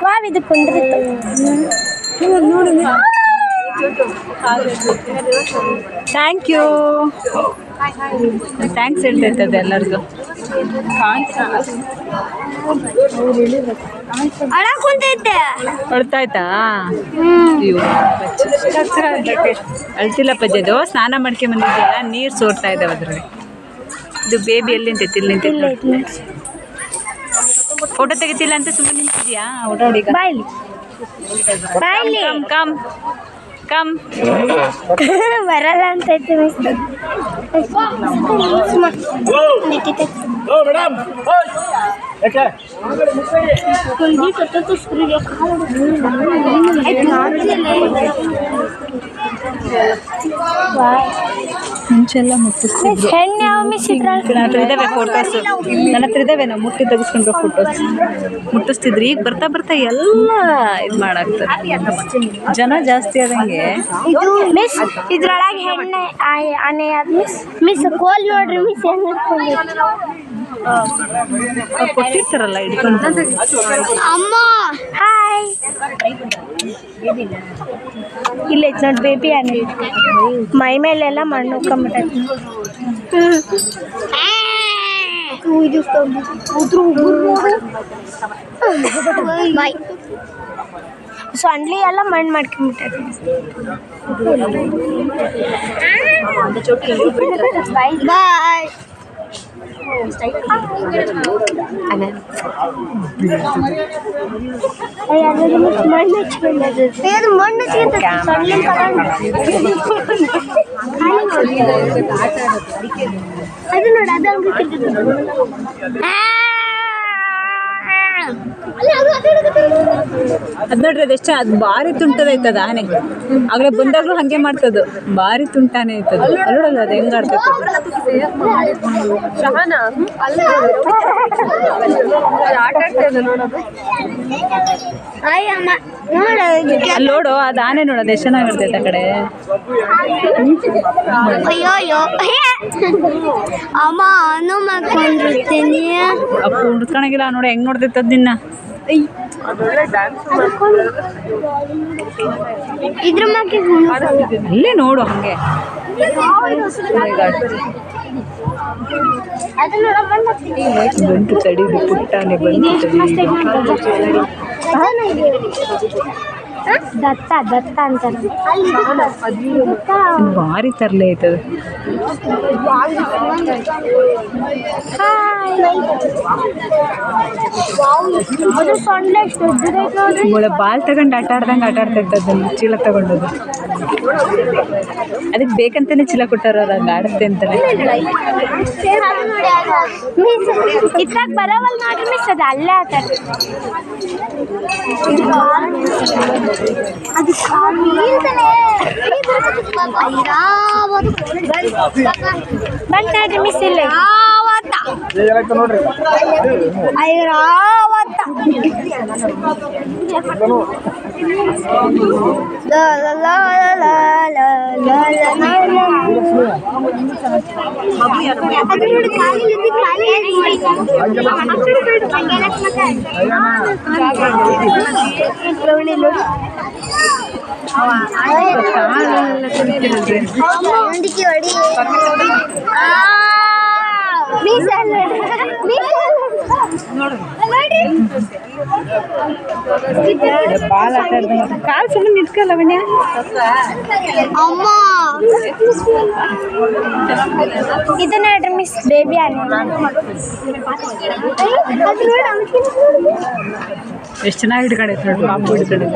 Wow ಇದು ಕುಂದ್ರಿತ್ತು. Thank you thanks ಹೇಳ್ತೈತದೆ ಎಲ್ಲರಿಗೂ. ಹೊಡ್ತಾಯ್ತಾ? ಅಳ್ತಿಲ್ಲ ಪಜ್ಜದು. ಸ್ನಾನ ಮಾಡ್ಕೊಂಡ್ ಬಂದಿದ್ಯಲ್ಲ, ನೀರು ಸೋರ್ತಾ ಇದ್ದಾವೆ ಅದ್ರಲ್ಲಿ. ಇದು ಬೇಬಿ ಎಲ್ಲಿ ನಿಂತೈತಿ? ಇಲ್ಲಿ ನಿಂತೈತಿ. ಫೋಟೋ ತೆಗಿತಿಲ್ಲ ಅಂತ ಸುಮ್ಮನೆ ನಿಂತಿದ್ಯಾ? ಓಡಾಡಿ ಕಮ್ ಕಮ್ ಬರಲ್ಲ ಅಂತೈತೆ. ಮುಂಚೆಲ್ಲ ಮುಟ್ಟಿಸ್ತಿದ್ರು. ನನ್ನ ಹತ್ರ ಇದ್ದಾವೆ ಫೋಟೋಸ್, ನನ್ನ ಹತ್ರ ಇದ್ದಾವೆ. ನಾವು ಮುಟ್ಟಿ ತೆಗೆಸ್ಕೊಂಡ್ರೆ ಫೋಟೋಸ್ ಮುಟ್ಟಿಸ್ತಿದ್ರು. ಈಗ ಬರ್ತಾ ಬರ್ತಾ ಎಲ್ಲ ಇದು ಮಾಡಾಕ್ತಾರೆ. ಜನ ಜಾಸ್ತಿ ಆದಂಗೆ. ಮಿಸ್ ಇದ್ರೊಳಗೆ ಹೆಣ್ಣೆ ಆನೆ ಮಿಸ್ ಕೋಲ್ ನೋಡ್ರಿ ಮಿಸ್ ಕೊಟ್ಟಿರ್ತಾರಲ್ಲ ಹಿಡ್ಕೊಂಡು. ಅಮ್ಮ ಹಾಯ್. ಇಲ್ಲ ಐತೆ ನೋಡಿ ಬೇಬಿ ಆನೆ. ಮೈ ಮೇಲೆಲ್ಲ ಮಣ್ಣು ಉಕ್ಕೊಂಬಿಟ್ಟೈತಿ. ಸೊಂಡ್ಲಿ ಎಲ್ಲ ಮಣ್ಣು ಮಾಡ್ಕೊಂಬಿಟ್ಟೈತಿ. ಬಾಯ್. ಅದು ನೋಡಿ ಅದ್ ನೋಡ್ರಿ ಅದೆಷ್ಟ ಅದು ಭಾರಿ ತುಂಟದೈತದ ಆನೆ. ಆಗ್ಲೇ ಬಂದಾಗ್ಲೂ ಹಂಗೆ ಮಾಡ್ತದ. ಭಾರಿ ತುಂಟಾನೆ ಐತದ. ಅಲ್ಲೋಡಲ್ಲ ಅದು ಹೆಂಗ್ ಆಡ್ತೈತ. ಅಲ್ಲಿ ನೋಡು ಅದು ಆನೆ ನೋಡೋದು ಎಷ್ಟು ಚೆನ್ನಾಗಿ ಆಡ್ತೈತೆ ಆ ಕಡೆ. ಅಯ್ಯೋ ಅಮ್ಮ ಅನ್ನು ಮಾಡ್ಕೊಂಡಿರ್ತೀನಿ. ಅಪ್ಪ ಉಡ್ಕೊಳಂಗಿಲ್ಲ ನೋಡಿ ಹೆಂಗ್ ನೋಡ್ತೈತದ ನಿನ್ನ. ಇದ್ರ ಬಗ್ಗೆ ಅಲ್ಲೇ ನೋಡು ಹಂಗೆ. ಬಂತು ತಡೀರಿ ಪುಟ್ಟಾನೆ ಬಂತು ತಡೀರಿ. ದತ್ತ ಅಂತ ಭಾರಿ ತರಲೆ ಐತದ. ಬಾಲ್ ತಗೊಂಡು ಆಟ ಆಡ್ದಂಗೆ ಆಟ ಆಡ್ತೈತೆ. ಅದನ್ನು ಚೀಲ ತಗೊಂಡದು ಅದಕ್ಕೆ ಬೇಕಂತಾನೆ ಚೀಲ ಕೊಟ್ಟಾರ. ಹಂಗೆ ಆಡುತ್ತೆ ಅಂತಾನೆ. ಇದ್ರಾಗ ಬರವಲ್ ನೋಡ್ರಿ ಮಿಸ್ ಅದು ಅಲ್ಲೇ ಆಟ. ಅದು ಬಂತ ನೋಡ್ರಿ ಮಿಸ್ ಇಲ್ಲ ಐರಾವತ್ತ. ಬಾಲ್ ಆಟ ಆಡ್ದಂಗೆ ಕಾಲು ಸುಮ್ಮನೆ ನಿಂತ್ಕಲ್ಲ ಬನ್ನಿ. ಅಮ್ಮ ಇದು ನೋಡ್ರಿ ಮಿಸ್ ಬೇಬಿ ಆನೆ. ಎಷ್ಟು ಚೆನ್ನಾಗಿ ಹಿಡ್ಕೊಂಡೈತೆ ನೋಡ್ರಿ. ಪಾಪು ಹಿಡ್ಕೊಂಡೈತೆ.